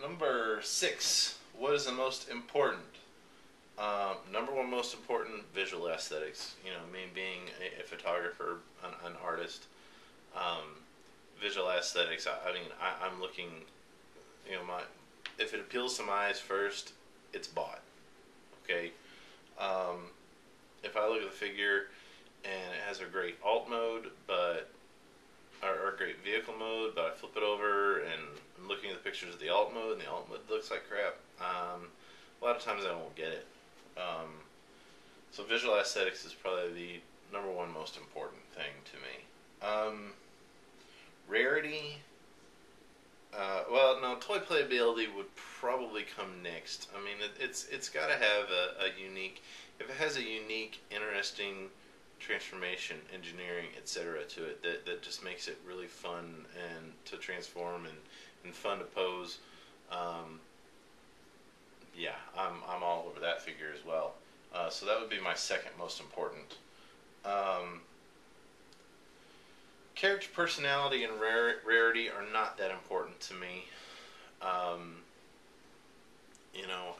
Number 6. What is the most important? Number one most important, visual aesthetics. You know, me being a photographer, an artist, um, visual aesthetics. I'm looking. You know, my if it appeals to my eyes first, it's bought. Okay. Um, if I look at the figure and it has a great alt mode, but or great vehicle mode, but I flip it over and I'm looking at the pictures of the alt mode, and the alt mode looks like crap. A lot of times I won't get it. Um, so visual aesthetics is probably the number one most important thing to me. Rarity. Well, no, toy playability would probably come next. I mean, it's got to have a unique. If it has a unique, interesting transformation, engineering, etc. to it, that just makes it really fun and to transform and fun to pose. Um, yeah, I'm all over that figure as well. So that would be my second most important. Um, Character personality and rarity are not that important to me. Um, you know,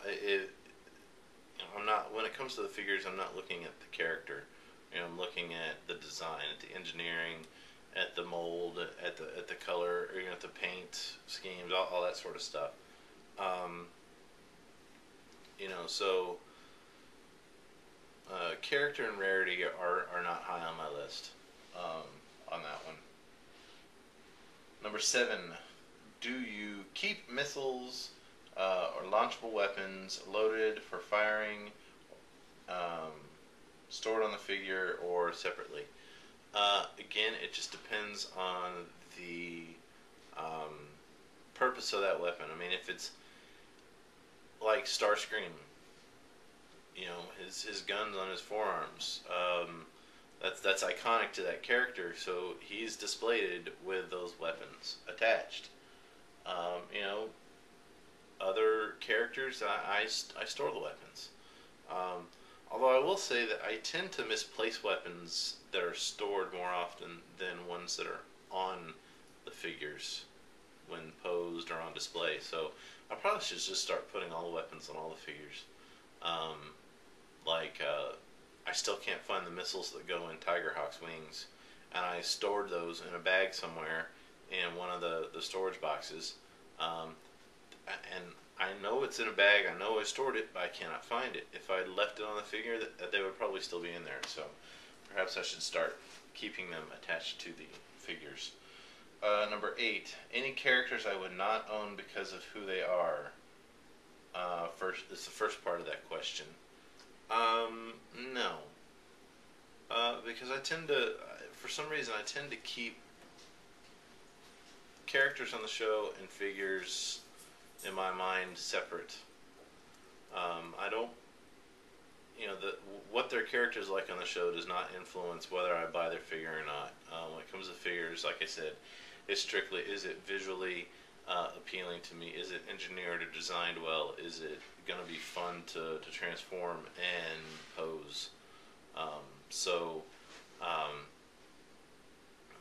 I'm not when it comes to the figures. I'm not looking at the character. You know, I'm looking at the design, at the engineering, at the mold, at the color, or, you know, at the paint schemes, all that sort of stuff. Um, you know, so character and rarity are not high on my list on that one. Number 7, do you keep missiles or launchable weapons loaded for firing, um, stored on the figure, or separately? Again, it just depends on the um, purpose of that weapon. I mean, if it's like Starscream, you know, his guns on his forearms. That's iconic to that character, so he's displayed with those weapons attached. You know, other characters, I store the weapons. Um, Although I will say that I tend to misplace weapons that are stored more often than ones that are on the figures when posed or on display. So I probably should just start putting all the weapons on all the figures. Um, I still can't find the missiles that go in Tigerhawk's wings, and I stored those in a bag somewhere in one of the storage boxes. Um, and I know it's in a bag. I know I stored it, but I cannot find it. If I left it on the figure, they would probably still be in there. So perhaps I should start keeping them attached to the figures. Number 8, any characters I would not own because of who they are. First, this is the first part of that question. No. Because I tend to, for some reason, I tend to keep characters on the show and figures in my mind separate. I don't, you know, what their characters like on the show does not influence whether I buy their figure or not. When it comes to figures, like I said, it's strictly, is it visually appealing to me? Is it engineered or designed well? Is it going to be fun to transform and pose? Um, so, um,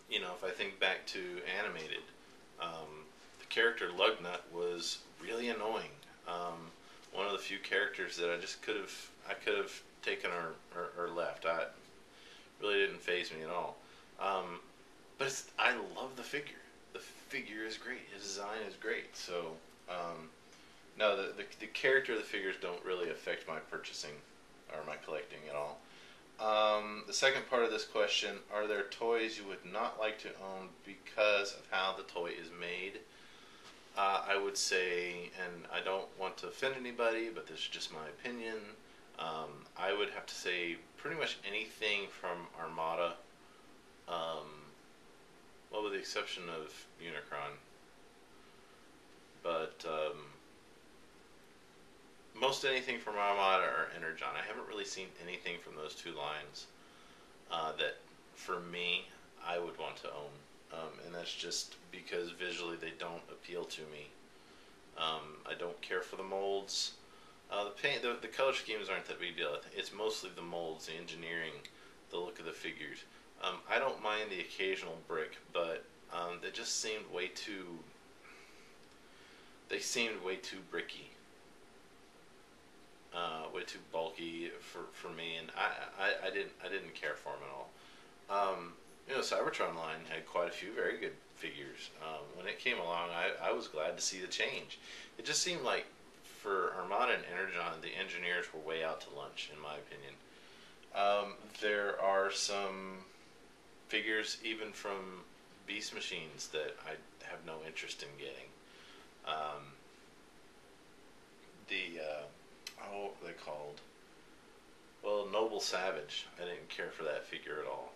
you know, if I think back to animated, the character Lugnut was really annoying. One of the few characters that I could have taken or left. I really didn't faze me at all. But I love the figure. The figure is great. His design is great. So, no, the character of the figures don't really affect my purchasing or my collecting at all. The second part of this question, are there toys you would not like to own because of how the toy is made? I would say, and I don't want to offend anybody, but this is just my opinion, I would have to say pretty much anything from Armada, well, with the exception of Unicron. But most anything from Armada or Energon. I haven't really seen anything from those two lines that, for me, I would want to own. And that's just because visually they don't appeal to me. I don't care for the molds. The paint, the color schemes aren't that big a deal. It's mostly the molds, the engineering, the look of the figures. I don't mind the occasional brick, but they just seemed way too seemed way too bricky, way too bulky for me, and I didn't care for them at all. Cybertron line had quite a few very good figures. When it came along, I was glad to see the change. It just seemed like for Armada and Energon, the engineers were way out to lunch, in my opinion. There are some figures even from Beast Machines that I have no interest in getting. What were they called? Well, Noble Savage. I didn't care for that figure at all.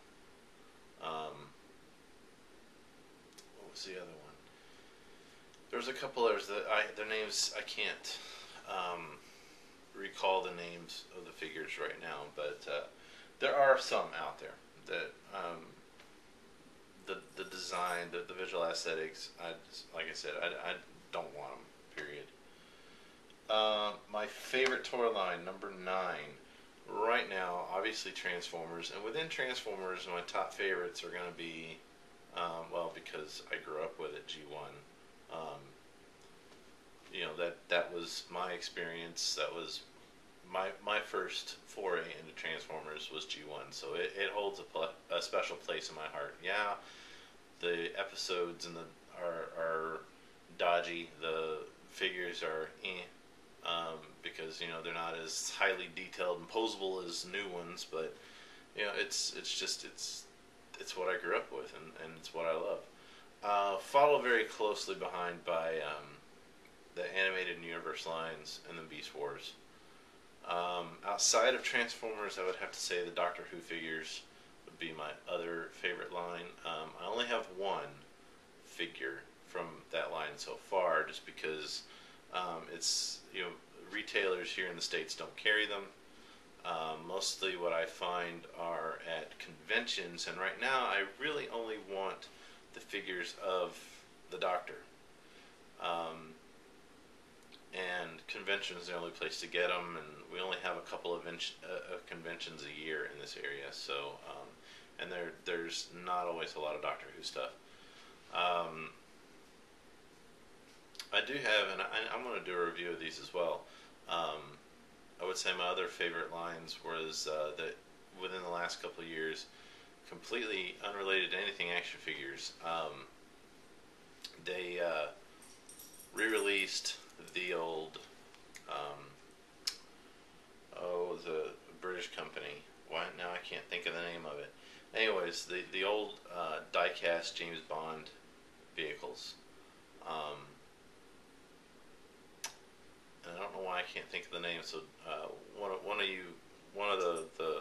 What was the other one? There was a couple others that their names I can't recall the names of the figures right now, but there are some out there that the design, the visual aesthetics, like I said, I don't want them. Period. My favorite toy line, number 9. Right now, obviously Transformers, and within Transformers, my top favorites are going to be, because I grew up with it, G1. That was my experience. That was my first foray into Transformers was G1, so it holds a special place in my heart. Yeah, the episodes are dodgy. The figures are because they're not as highly detailed and posable as new ones, but it's what I grew up with, and it's what I love. Followed very closely behind by the animated universe lines and the Beast Wars. Outside of Transformers, I would have to say the Doctor Who figures would be my other favorite line. I only have one figure from that line so far, just because it's retailers here in the States don't carry them. Mostly what I find are at conventions, and right now I really only want the figures of the Doctor. And conventions is the only place to get them, and we only have a couple of conventions a year in this area, so and there's not always a lot of Doctor Who stuff. I do have, and I'm going to do a review of these as well. I would say my other favorite lines was that within the last couple of years, completely unrelated to anything action figures, they re-released the old, the British company. Why now I can't think of the name of it. Anyways, the old die-cast James Bond vehicles. And I don't know why I can't think of the name. So one of the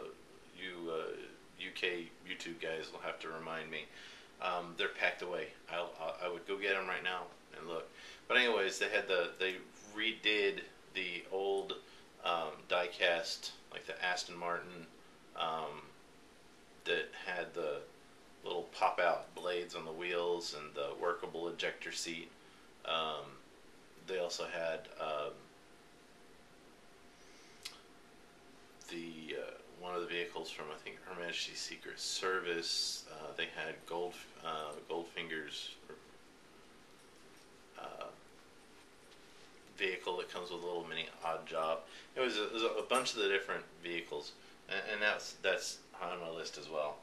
UK YouTube guys will have to remind me. They're packed away. I would go get them right now and look. But anyways, they redid the old die-cast, like the Aston Martin, that had the little pop-out blades on the wheels and the workable ejector seat. They also had one of the vehicles from, I think, Her Majesty's Secret Service. They had Goldfinger's vehicle that comes with a little mini odd job. It was a bunch of the different vehicles, and that's high on my list as well,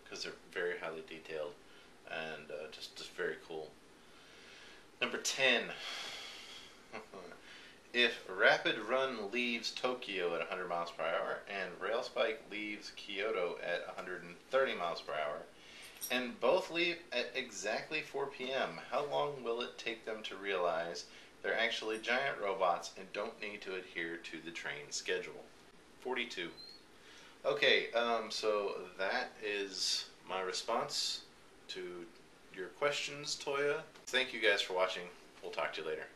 because they're very highly detailed and just very cool. Number 10. If Rapid Run leaves Tokyo at 100 miles per hour and Railspike leaves Kyoto at 130 miles per hour, and both leave at exactly 4 p.m., how long will it take them to realize they're actually giant robots and don't need to adhere to the train schedule? 42. Okay, so that is my response to your questions, Touya. Thank you guys for watching. We'll talk to you later.